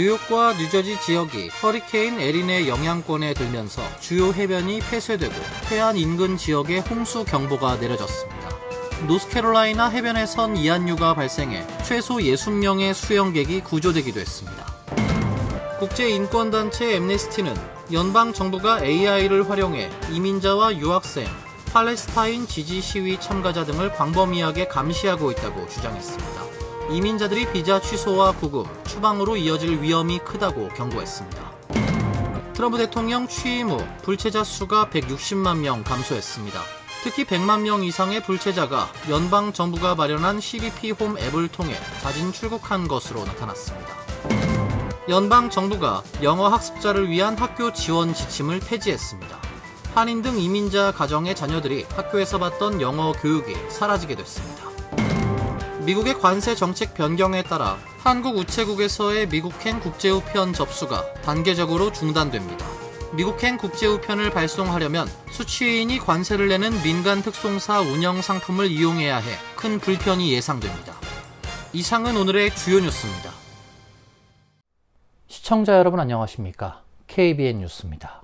뉴욕과 뉴저지 지역이 허리케인 에린의 영향권에 들면서 주요 해변이 폐쇄되고 해안 인근 지역에 홍수 경보가 내려졌습니다. 노스캐롤라이나 해변에 선 이한류가 발생해 최소 60명의 수영객이 구조되기도 했습니다. 국제인권단체 엠네스티는 연방 정부가 AI를 활용해 이민자와 유학생, 팔레스타인 지지 시위 참가자 등을 광범위하게 감시하고 있다고 주장했습니다. 이민자들이 비자 취소와 구금, 추방으로 이어질 위험이 크다고 경고했습니다. 트럼프 대통령 취임 후 불체자 수가 160만 명 감소했습니다. 특히 100만 명 이상의 불체자가 연방 정부가 마련한 CBP 홈 앱을 통해 자진 출국한 것으로 나타났습니다. 연방 정부가 영어 학습자를 위한 학교 지원 지침을 폐지했습니다. 한인 등 이민자 가정의 자녀들이 학교에서 받던 영어 교육이 사라지게 됐습니다. 미국의 관세 정책 변경에 따라 한국 우체국에서의 미국행 국제우편 접수가 단계적으로 중단됩니다. 미국행 국제우편을 발송하려면 수취인이 관세를 내는 민간 특송사 운영 상품을 이용해야 해 큰 불편이 예상됩니다. 이상은 오늘의 주요 뉴스입니다. 시청자 여러분 안녕하십니까? KBN 뉴스입니다.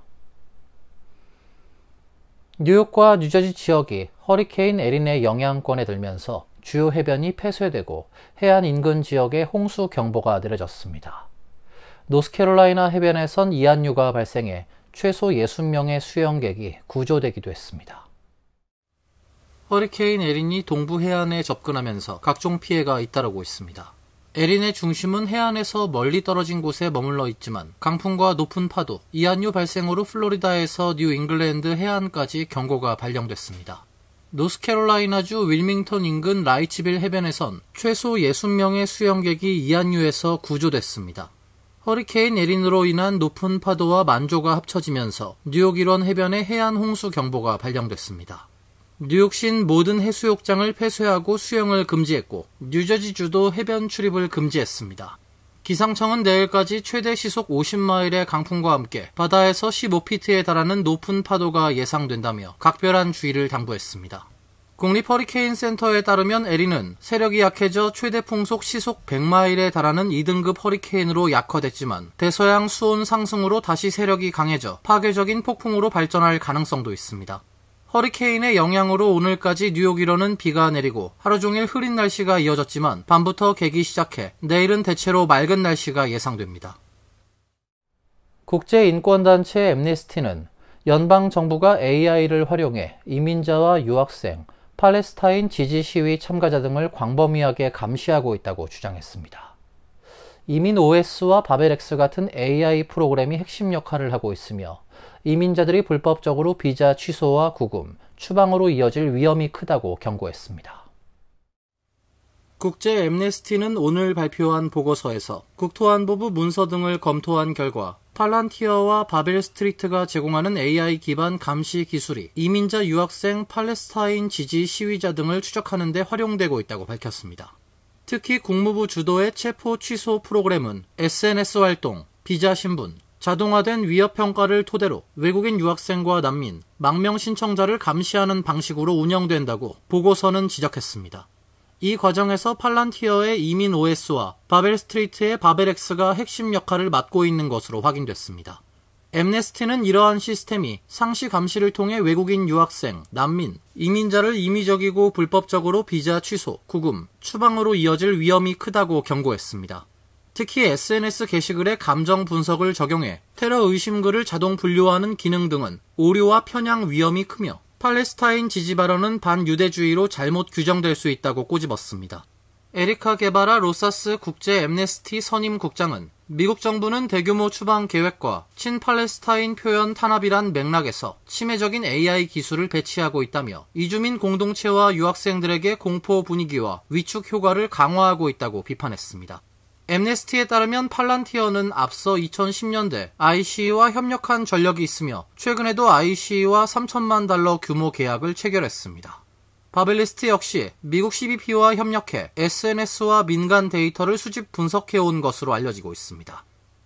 뉴욕과 뉴저지 지역이 허리케인 에린의 영향권에 들면서 주요 해변이 폐쇄되고 해안 인근 지역에 홍수 경보가 내려졌습니다. 노스캐롤라이나 해변에 선 이한류가 발생해 최소 60명의 수영객이 구조되기도 했습니다. 허리케인 에린이 동부 해안에 접근하면서 각종 피해가 잇따르고 있습니다. 에린의 중심은 해안에서 멀리 떨어진 곳에 머물러 있지만 강풍과 높은 파도, 이한류 발생으로 플로리다에서 뉴 잉글랜드 해안까지 경고가 발령됐습니다. 노스캐롤라이나주 윌밍턴 인근 라이츠빌 해변에선 최소 60명의 수영객이 이한류에서 구조됐습니다. 허리케인 에린으로 인한 높은 파도와 만조가 합쳐지면서 뉴욕 일원 해변에 해안 홍수 경보가 발령됐습니다. 뉴욕시는 모든 해수욕장을 폐쇄하고 수영을 금지했고 뉴저지주도 해변 출입을 금지했습니다. 기상청은 내일까지 최대 시속 50마일의 강풍과 함께 바다에서 15피트에 달하는 높은 파도가 예상된다며 각별한 주의를 당부했습니다. 국립허리케인센터에 따르면 에린은 세력이 약해져 최대 풍속 시속 100마일에 달하는 2등급 허리케인으로 약화됐지만 대서양 수온 상승으로 다시 세력이 강해져 파괴적인 폭풍으로 발전할 가능성도 있습니다. 허리케인의 영향으로 오늘까지 뉴욕 일원은 비가 내리고 하루 종일 흐린 날씨가 이어졌지만 밤부터 개기 시작해 내일은 대체로 맑은 날씨가 예상됩니다. 국제인권단체 엠네스티는 연방 정부가 AI를 활용해 이민자와 유학생, 팔레스타인 지지 시위 참가자 등을 광범위하게 감시하고 있다고 주장했습니다. 이민 OS와 바벨X 같은 AI 프로그램이 핵심 역할을 하고 있으며 이민자들이 불법적으로 비자 취소와 구금, 추방으로 이어질 위험이 크다고 경고했습니다. 국제 엠네스티는 오늘 발표한 보고서에서 국토안보부 문서 등을 검토한 결과 팔란티어와 바벨 스트리트가 제공하는 AI 기반 감시 기술이 이민자 유학생 팔레스타인 지지 시위자 등을 추적하는 데 활용되고 있다고 밝혔습니다. 특히 국무부 주도의 체포 취소 프로그램은 SNS 활동, 비자 신분, 자동화된 위협평가를 토대로 외국인 유학생과 난민, 망명 신청자를 감시하는 방식으로 운영된다고 보고서는 지적했습니다. 이 과정에서 팔란티어의 이민 OS와 바벨 스트리트의 바벨X가 핵심 역할을 맡고 있는 것으로 확인됐습니다. 엠네스티는 이러한 시스템이 상시 감시를 통해 외국인 유학생, 난민, 이민자를 임의적이고 불법적으로 비자 취소, 구금, 추방으로 이어질 위험이 크다고 경고했습니다. 특히 SNS 게시글의 감정 분석을 적용해 테러 의심글을 자동 분류하는 기능 등은 오류와 편향 위험이 크며 팔레스타인 지지 발언은 반유대주의로 잘못 규정될 수 있다고 꼬집었습니다. 에리카 게바라 로사스 국제 엠네스티 선임 국장은 미국 정부는 대규모 추방 계획과 친팔레스타인 표현 탄압이란 맥락에서 치매적인 AI 기술을 배치하고 있다며 이주민 공동체와 유학생들에게 공포 분위기와 위축 효과를 강화하고 있다고 비판했습니다. 엠네스티에 따르면 팔란티어는 앞서 2010년대 ICE와 협력한 전력이 있으며 최근에도 ICE와 $3,000만 규모 계약을 체결했습니다. 바벨리스트 역시 미국 CBP와 협력해 SNS와 민간 데이터를 수집 분석해온 것으로 알려지고 있습니다.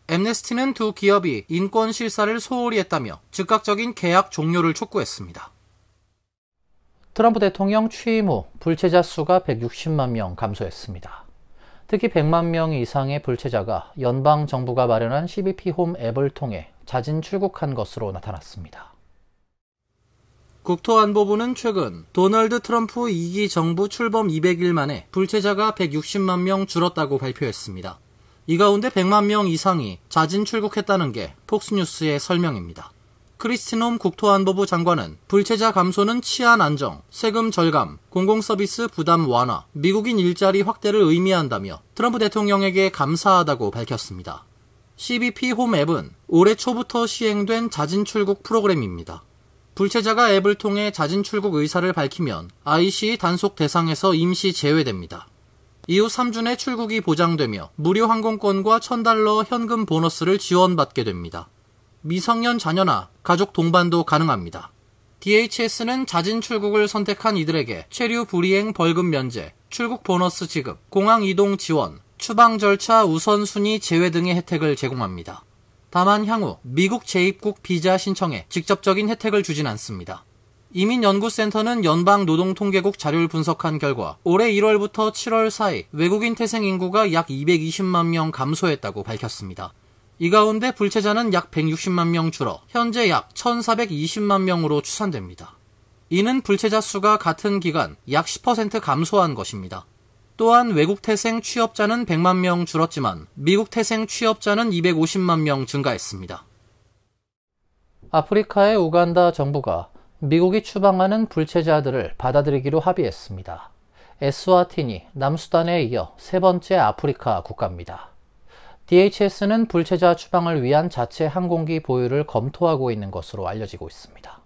엠네스티는 두 기업이 인권 실사를 소홀히 했다며 즉각적인 계약 종료를 촉구했습니다. 트럼프 대통령 취임 후 불체자 수가 160만 명 감소했습니다. 특히 100만 명 이상의 불체자가 연방 정부가 마련한 CBP 홈 앱을 통해 자진 출국한 것으로 나타났습니다. 국토안보부는 최근 도널드 트럼프 2기 정부 출범 200일 만에 불체자가 160만 명 줄었다고 발표했습니다. 이 가운데 100만 명 이상이 자진 출국했다는 게 폭스뉴스의 설명입니다. 크리스티 놈 국토안보부 장관은 불체자 감소는 치안 안정, 세금 절감, 공공서비스 부담 완화, 미국인 일자리 확대를 의미한다며 트럼프 대통령에게 감사하다고 밝혔습니다. CBP 홈 앱은 올해 초부터 시행된 자진 출국 프로그램입니다. 불체자가 앱을 통해 자진 출국 의사를 밝히면 IC 단속 대상에서 임시 제외됩니다. 이후 3주 내 출국이 보장되며 무료 항공권과 $1,000 현금 보너스를 지원받게 됩니다. 미성년 자녀나 가족 동반도 가능합니다. DHS는 자진 출국을 선택한 이들에게 체류 불이행 벌금 면제, 출국 보너스 지급, 공항 이동 지원, 추방 절차 우선순위 제외 등의 혜택을 제공합니다. 다만 향후 미국 재입국 비자 신청에 직접적인 혜택을 주진 않습니다. 이민연구센터는 연방노동통계국 자료를 분석한 결과 올해 1월부터 7월 사이 외국인 태생 인구가 약 220만 명 감소했다고 밝혔습니다. 이 가운데 불체자는 약 160만 명 줄어 현재 약 1,420만 명으로 추산됩니다. 이는 불체자 수가 같은 기간 약 10% 감소한 것입니다. 또한 외국 태생 취업자는 100만 명 줄었지만 미국 태생 취업자는 250만 명 증가했습니다. 아프리카의 우간다 정부가 미국이 추방하는 불체자들을 받아들이기로 합의했습니다. 에스와티니, 남수단에 이어 세 번째 아프리카 국가입니다. DHS는 불체자 추방을 위한 자체 항공기 보유를 검토하고 있는 것으로 알려지고 있습니다.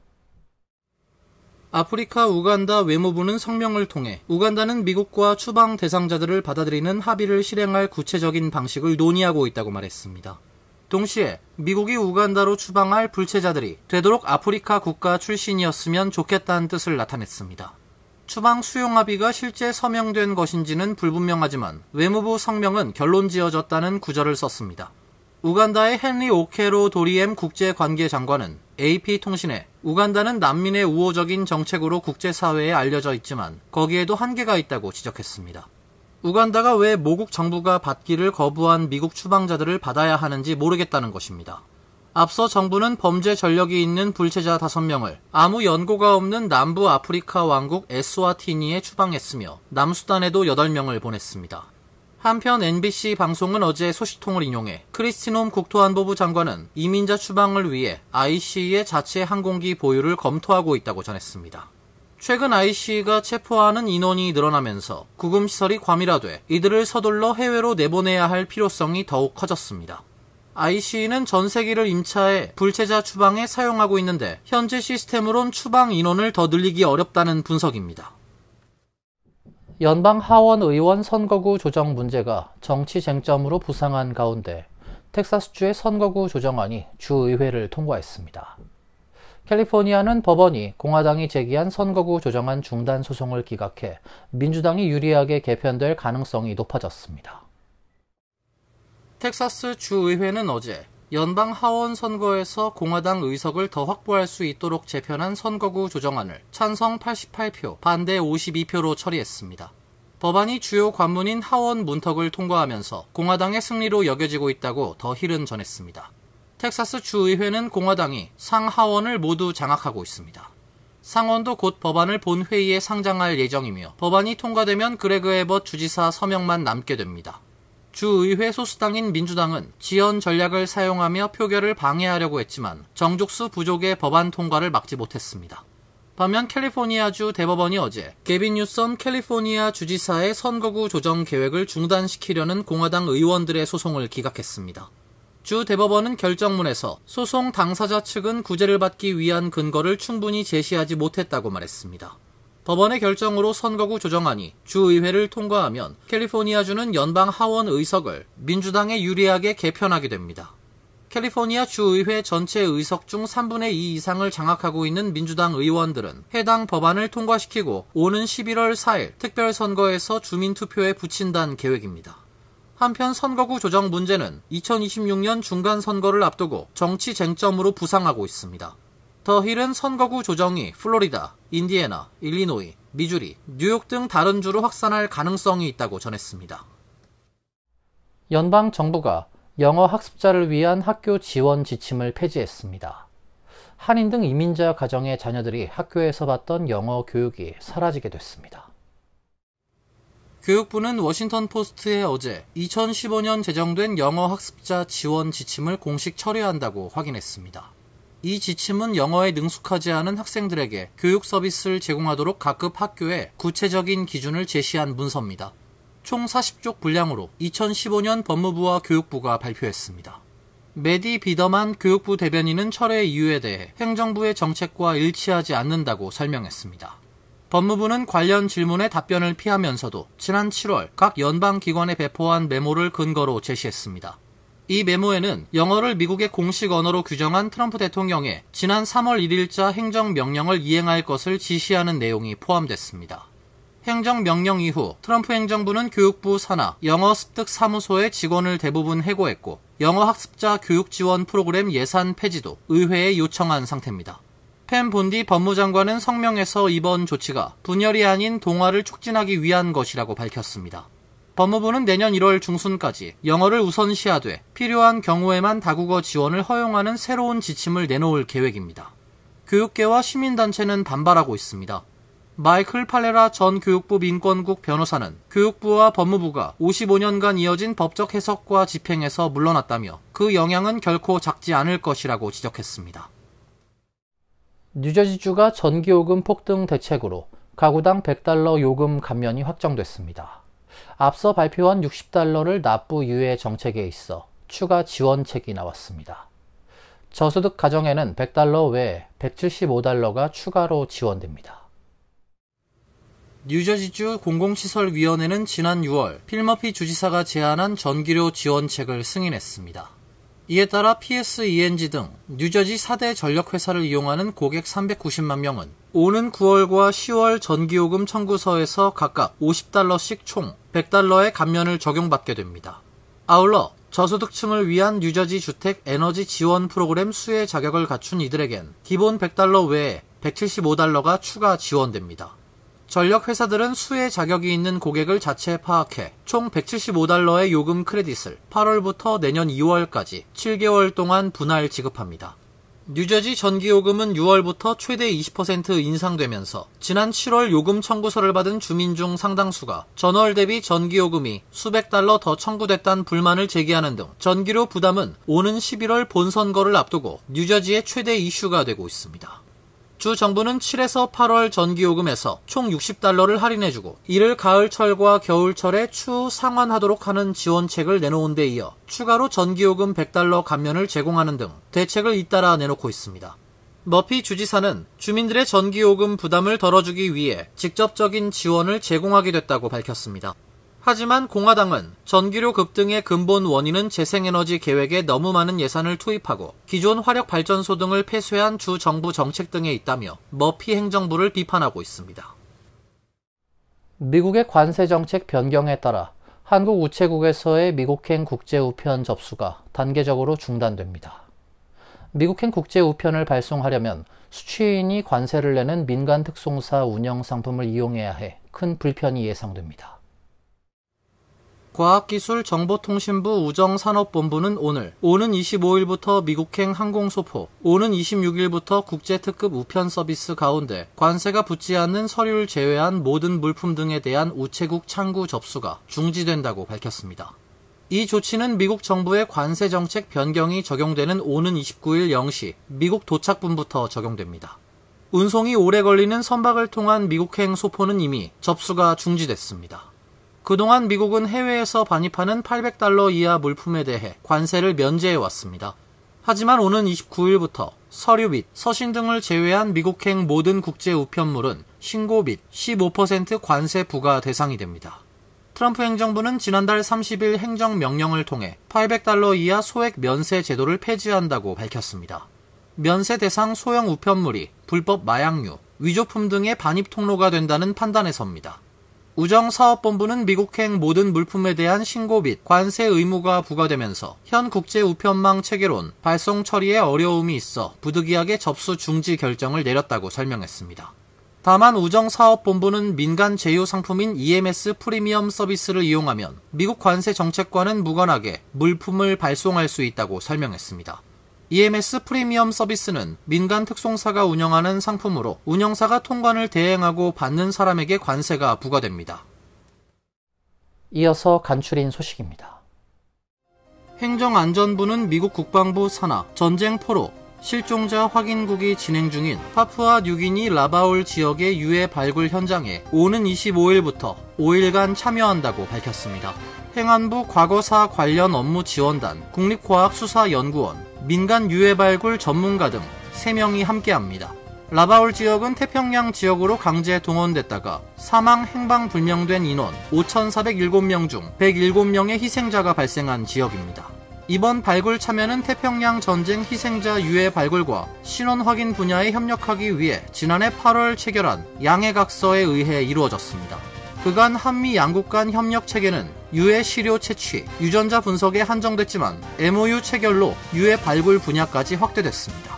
아프리카 우간다 외무부는 성명을 통해 우간다는 미국과 추방 대상자들을 받아들이는 합의를 실행할 구체적인 방식을 논의하고 있다고 말했습니다. 동시에 미국이 우간다로 추방할 불체자들이 되도록 아프리카 국가 출신이었으면 좋겠다는 뜻을 나타냈습니다. 추방 수용 합의가 실제 서명된 것인지는 불분명하지만 외무부 성명은 결론지어졌다는 구절을 썼습니다. 우간다의 헨리 오케로 도리엠 국제관계장관은 AP통신에 우간다는 난민의 우호적인 정책으로 국제사회에 알려져 있지만 거기에도 한계가 있다고 지적했습니다. 우간다가 왜 모국 정부가 받기를 거부한 미국 추방자들을 받아야 하는지 모르겠다는 것입니다. 앞서 정부는 범죄 전력이 있는 불체자 5명을 아무 연고가 없는 남부 아프리카 왕국 에스와티니에 추방했으며 남수단에도 8명을 보냈습니다. 한편 NBC 방송은 어제 소식통을 인용해 크리스티 놈 국토안보부 장관은 이민자 추방을 위해 IC의 자체 항공기 보유를 검토하고 있다고 전했습니다. 최근 IC가 체포하는 인원이 늘어나면서 구금시설이 과밀화돼 이들을 서둘러 해외로 내보내야 할 필요성이 더욱 커졌습니다. IC는 전세기를 임차해 불체자 추방에 사용하고 있는데 현재 시스템으론 추방 인원을 더 늘리기 어렵다는 분석입니다. 연방 하원 의원 선거구 조정 문제가 정치 쟁점으로 부상한 가운데 텍사스주의 선거구 조정안이 주의회를 통과했습니다. 캘리포니아는 법원이 공화당이 제기한 선거구 조정안 중단 소송을 기각해 민주당이 유리하게 개편될 가능성이 높아졌습니다. 텍사스 주의회는 어제 연방 하원 선거에서 공화당 의석을 더 확보할 수 있도록 제편한 선거구 조정안을 찬성 88표, 반대 52표로 처리했습니다. 법안이 주요 관문인 하원 문턱을 통과하면서 공화당의 승리로 여겨지고 있다고 더 힐은 전했습니다. 텍사스 주의회는 공화당이 상하원을 모두 장악하고 있습니다. 상원도 곧 법안을 본회의에 상장할 예정이며 법안이 통과되면 그레그 에벗 주지사 서명만 남게 됩니다. 주의회 소수당인 민주당은 지연 전략을 사용하며 표결을 방해하려고 했지만 정족수 부족의 법안 통과를 막지 못했습니다. 반면 캘리포니아주 대법원이 어제 게빈 뉴섬 캘리포니아 주지사의 선거구 조정 계획을 중단시키려는 공화당 의원들의 소송을 기각했습니다. 주 대법원은 결정문에서 소송 당사자 측은 구제를 받기 위한 근거를 충분히 제시하지 못했다고 말했습니다. 법원의 결정으로 선거구 조정안이 주의회를 통과하면 캘리포니아주는 연방 하원 의석을 민주당에 유리하게 개편하게 됩니다. 캘리포니아 주의회 전체 의석 중 3분의 2 이상을 장악하고 있는 민주당 의원들은 해당 법안을 통과시키고 오는 11월 4일 특별선거에서 주민투표에 붙인다는 계획입니다. 한편 선거구 조정 문제는 2026년 중간선거를 앞두고 정치 쟁점으로 부상하고 있습니다. 더 힐은 선거구 조정이 플로리다, 인디애나, 일리노이, 미주리, 뉴욕 등 다른 주로 확산할 가능성이 있다고 전했습니다. 연방 정부가 영어 학습자를 위한 학교 지원 지침을 폐지했습니다. 한인 등 이민자 가정의 자녀들이 학교에서 받던 영어 교육이 사라지게 됐습니다. 교육부는 워싱턴 포스트에 어제 2015년 제정된 영어 학습자 지원 지침을 공식 철회한다고 확인했습니다. 이 지침은 영어에 능숙하지 않은 학생들에게 교육 서비스를 제공하도록 각급 학교에 구체적인 기준을 제시한 문서입니다. 총 40쪽 분량으로 2015년 법무부와 교육부가 발표했습니다. 메디 비더만 교육부 대변인은 철회 이유에 대해 행정부의 정책과 일치하지 않는다고 설명했습니다. 법무부는 관련 질문에 답변을 피하면서도 지난 7월 각 연방기관에 배포한 메모를 근거로 제시했습니다. 이 메모에는 영어를 미국의 공식 언어로 규정한 트럼프 대통령의 지난 3월 1일자 행정명령을 이행할 것을 지시하는 내용이 포함됐습니다. 행정명령 이후 트럼프 행정부는 교육부 산하 영어 습득 사무소의 직원을 대부분 해고했고 영어 학습자 교육 지원 프로그램 예산 폐지도 의회에 요청한 상태입니다. 펜 본디 법무장관은 성명에서 이번 조치가 분열이 아닌 동화를 촉진하기 위한 것이라고 밝혔습니다. 법무부는 내년 1월 중순까지 영어를 우선시하되 필요한 경우에만 다국어 지원을 허용하는 새로운 지침을 내놓을 계획입니다. 교육계와 시민단체는 반발하고 있습니다. 마이클 팔레라 전 교육부 민권국 변호사는 교육부와 법무부가 55년간 이어진 법적 해석과 집행에서 물러났다며 그 영향은 결코 작지 않을 것이라고 지적했습니다. 뉴저지주가 전기요금 폭등 대책으로 가구당 $100 요금 감면이 확정됐습니다. 앞서 발표한 $60를 납부 유예 정책에 있어 추가 지원책이 나왔습니다. 저소득 가정에는 $100 외에 $175가 추가로 지원됩니다. 뉴저지주 공공시설위원회는 지난 6월 필머피 주지사가 제안한 전기료 지원책을 승인했습니다. 이에 따라 PSENG 등 뉴저지 4대 전력회사를 이용하는 고객 390만 명은 오는 9월과 10월 전기요금 청구서에서 각각 $50씩 총 $100의 감면을 적용받게 됩니다. 아울러 저소득층을 위한 뉴저지 주택 에너지 지원 프로그램 수혜 자격을 갖춘 이들에겐 기본 $100 외에 $175가 추가 지원됩니다. 전력회사들은 수혜 자격이 있는 고객을 자체 파악해 총 $175의 요금 크레딧을 8월부터 내년 2월까지 7개월 동안 분할 지급합니다. 뉴저지 전기요금은 6월부터 최대 20% 인상되면서 지난 7월 요금 청구서를 받은 주민 중 상당수가 전월 대비 전기요금이 수백 달러 더 청구됐다는 불만을 제기하는 등 전기료 부담은 오는 11월 본선거를 앞두고 뉴저지의 최대 이슈가 되고 있습니다. 주 정부는 7에서 8월 전기요금에서 총 $60를 할인해주고 이를 가을철과 겨울철에 추후 상환하도록 하는 지원책을 내놓은 데 이어 추가로 전기요금 $100 감면을 제공하는 등 대책을 잇따라 내놓고 있습니다. 머피 주지사는 주민들의 전기요금 부담을 덜어주기 위해 직접적인 지원을 제공하게 됐다고 밝혔습니다. 하지만 공화당은 전기료 급등의 근본 원인은 재생에너지 계획에 너무 많은 예산을 투입하고 기존 화력발전소 등을 폐쇄한 주 정부 정책 등에 있다며 머피 행정부를 비판하고 있습니다. 미국의 관세 정책 변경에 따라 한국 우체국에서의 미국행 국제 우편 접수가 단계적으로 중단됩니다. 미국행 국제 우편을 발송하려면 수취인이 관세를 내는 민간 특송사 운영 상품을 이용해야 해 큰 불편이 예상됩니다. 과학기술정보통신부 우정산업본부는 오늘 오는 25일부터 미국행 항공소포, 오는 26일부터 국제특급 우편 서비스 가운데 관세가 붙지 않는 서류를 제외한 모든 물품 등에 대한 우체국 창구 접수가 중지된다고 밝혔습니다. 이 조치는 미국 정부의 관세 정책 변경이 적용되는 오는 29일 0시 미국 도착분부터 적용됩니다. 운송이 오래 걸리는 선박을 통한 미국행 소포는 이미 접수가 중지됐습니다. 그동안 미국은 해외에서 반입하는 $800 이하 물품에 대해 관세를 면제해왔습니다. 하지만 오는 29일부터 서류 및 서신 등을 제외한 미국행 모든 국제 우편물은 신고 및 15% 관세 부과 대상이 됩니다. 트럼프 행정부는 지난달 30일 행정명령을 통해 $800 이하 소액 면세 제도를 폐지한다고 밝혔습니다. 면세 대상 소형 우편물이 불법 마약류, 위조품 등의 반입 통로가 된다는 판단에서입니다. 우정사업본부는 미국행 모든 물품에 대한 신고 및 관세 의무가 부과되면서 현 국제 우편망 체계론 발송 처리에 어려움이 있어 부득이하게 접수 중지 결정을 내렸다고 설명했습니다. 다만 우정사업본부는 민간 제휴 상품인 EMS 프리미엄 서비스를 이용하면 미국 관세 정책과는 무관하게 물품을 발송할 수 있다고 설명했습니다. EMS 프리미엄 서비스는 민간 특송사가 운영하는 상품으로 운영사가 통관을 대행하고 받는 사람에게 관세가 부과됩니다. 이어서 간추린 소식입니다. 행정안전부는 미국 국방부 산하 전쟁 포로 실종자 확인국이 진행 중인 파푸아 뉴기니 라바울 지역의 유해 발굴 현장에 오는 25일부터 5일간 참여한다고 밝혔습니다. 행안부 과거사 관련 업무 지원단, 국립과학수사연구원, 민간 유해 발굴 전문가 등 3명이 함께합니다. 라바울 지역은 태평양 지역으로 강제 동원됐다가 사망 행방 불명된 인원 5,407명 중 107명의 희생자가 발생한 지역입니다. 이번 발굴 참여는 태평양 전쟁 희생자 유해 발굴과 신원 확인 분야에 협력하기 위해 지난해 8월 체결한 양해각서에 의해 이루어졌습니다. 그간 한미 양국 간 협력 체계는 유해 시료 채취, 유전자 분석에 한정됐지만 MOU 체결로 유해 발굴 분야까지 확대됐습니다.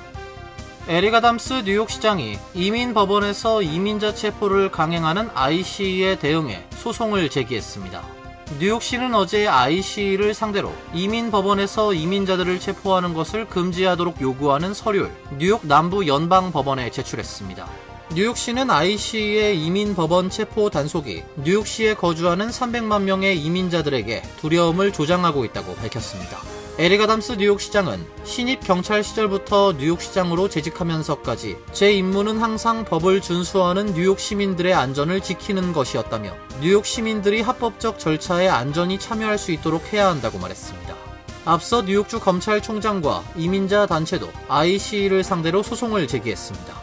에릭 아담스 뉴욕시장이 이민법원에서 이민자 체포를 강행하는 ICE에 대응해 소송을 제기했습니다. 뉴욕시는 어제 ICE를 상대로 이민법원에서 이민자들을 체포하는 것을 금지하도록 요구하는 서류를 뉴욕 남부 연방법원에 제출했습니다. 뉴욕시는 ICE의 이민법원 체포 단속이 뉴욕시에 거주하는 300만 명의 이민자들에게 두려움을 조장하고 있다고 밝혔습니다. 에릭 아담스 뉴욕시장은 신입 경찰 시절부터 뉴욕시장으로 재직하면서까지 제 임무는 항상 법을 준수하는 뉴욕 시민들의 안전을 지키는 것이었다며 뉴욕 시민들이 합법적 절차에 안전히 참여할 수 있도록 해야 한다고 말했습니다. 앞서 뉴욕주 검찰총장과 이민자 단체도 ICE를 상대로 소송을 제기했습니다.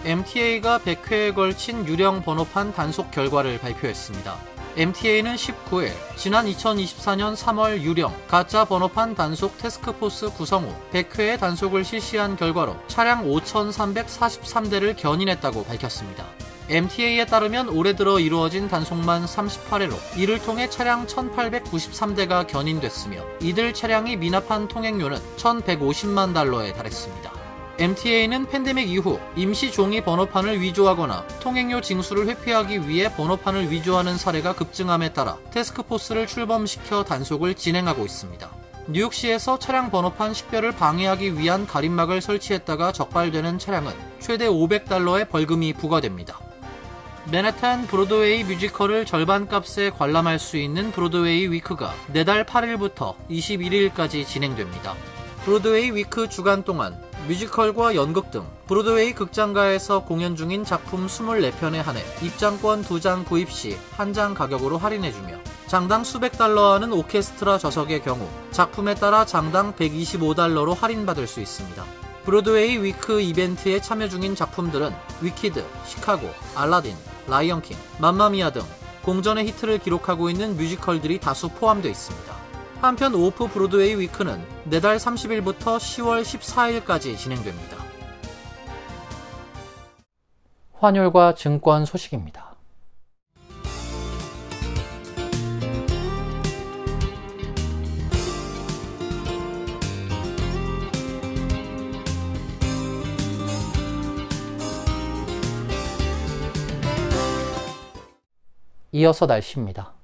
MTA가 100회에 걸친 유령 번호판 단속 결과를 발표했습니다. MTA는 19일 지난 2024년 3월 유령 가짜 번호판 단속 태스크포스 구성 후 100회의 단속을 실시한 결과로 차량 5,343대를 견인했다고 밝혔습니다. MTA에 따르면 올해 들어 이루어진 단속만 38회로 이를 통해 차량 1,893대가 견인됐으며 이들 차량이 미납한 통행료는 1,150만 달러에 달했습니다. MTA는 팬데믹 이후 임시 종이 번호판을 위조하거나 통행료 징수를 회피하기 위해 번호판을 위조하는 사례가 급증함에 따라 태스크포스를 출범시켜 단속을 진행하고 있습니다. 뉴욕시에서 차량 번호판 식별을 방해하기 위한 가림막을 설치했다가 적발되는 차량은 최대 $500의 벌금이 부과됩니다. 맨해튼 브로드웨이 뮤지컬을 절반값에 관람할 수 있는 브로드웨이 위크가 내달 8일부터 21일까지 진행됩니다. 브로드웨이 위크 주간 동안 뮤지컬과 연극 등 브로드웨이 극장가에서 공연 중인 작품 24편에 한해 입장권 2장 구입 시 1장 가격으로 할인해주며 장당 수백 달러 하는 오케스트라 좌석의 경우 작품에 따라 장당 $125로 할인받을 수 있습니다. 브로드웨이 위크 이벤트에 참여 중인 작품들은 위키드, 시카고, 알라딘, 라이언킹, 맘마미아 등 공전의 히트를 기록하고 있는 뮤지컬들이 다수 포함되어 있습니다. 한편 오프 브로드웨이 위크는 내달 30일부터 10월 14일까지 진행됩니다. 환율과 증권 소식입니다. 이어서 날씨입니다.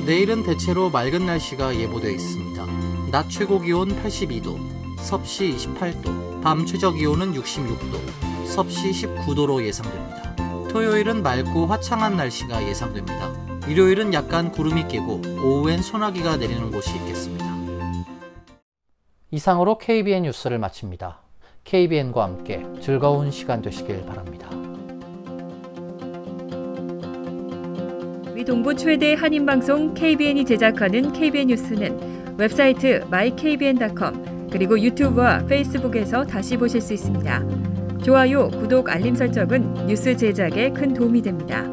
내일은 대체로 맑은 날씨가 예보되어 있습니다. 낮 최고 기온 82도, 섭씨 28도, 밤 최저 기온은 66도, 섭씨 19도로 예상됩니다. 토요일은 맑고 화창한 날씨가 예상됩니다. 일요일은 약간 구름이 끼고 오후엔 소나기가 내리는 곳이 있겠습니다. 이상으로 KBN 뉴스를 마칩니다. KBN과 함께 즐거운 시간 되시길 바랍니다. 동부 최대 한인방송 KBN이 제작하는 KBN 뉴스는 웹사이트 mykbn.com 그리고 유튜브와 페이스북에서 다시 보실 수 있습니다. 좋아요, 구독, 알림 설정은 뉴스 제작에 큰 도움이 됩니다.